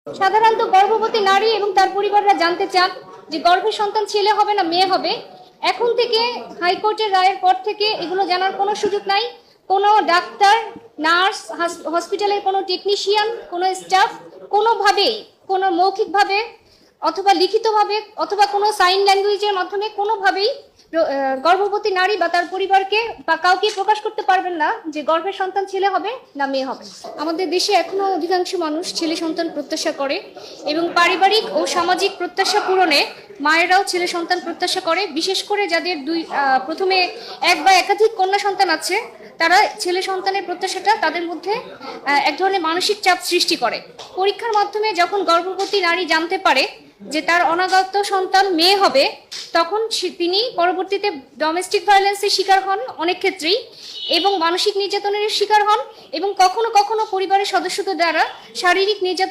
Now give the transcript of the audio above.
সাধারণত গর্ভবতী নারী এবং তার পরিবাররা জানতে চান যে গর্ভের সন্তান ছেলে হবে না মেয়ে হবে। এখন থেকে হাইকোর্টের রায়ের পর থেকে এগুলো জানার কোনো সুযোগ নাই। কোনো ডাক্তার, নার্স, হসপিটালের কোনো টেকনিশিয়ান, কোনো স্টাফ কোনোভাবেই, কোনো মৌখিকভাবে অথবা লিখিতভাবে অথবা কোনো সাইন ল্যাঙ্গুয়েজের মাধ্যমে কোনোভাবেই গর্ভবতী নারী বা তার পরিবারকে বা কাউকে প্রকাশ করতে পারবেন না যে গর্ভের সন্তান ছেলে হবে না মেয়ে হবে। আমাদের দেশে এখনো অধিকাংশ মানুষ ছেলে সন্তান প্রত্যাশা করে এবং পারিবারিক ও সামাজিক প্রত্যাশা পূরণে মায়েরাও ছেলে সন্তান প্রত্যাশা করে। বিশেষ করে যাদের প্রথমে এক বা একাধিক কন্যা সন্তান আছে, তারা ছেলে সন্তানের প্রত্যাশাটা তাদের মধ্যে এক ধরনের মানসিক চাপ সৃষ্টি করে। পরীক্ষার মাধ্যমে যখন গর্ভবতী নারী জানতে পারে যে তার অনাগত সন্তান মেয়ে হবে, তখন তিনি পরবর্তীতে ডোমেস্টিক ভায়োলেন্সের শিকার হন অনেক ক্ষেত্রেই, এবং মানসিক নির্যাতনের শিকার হন, এবং কখনো কখনো পরিবারের সদস্যদের দ্বারা শারীরিক নির্যাতন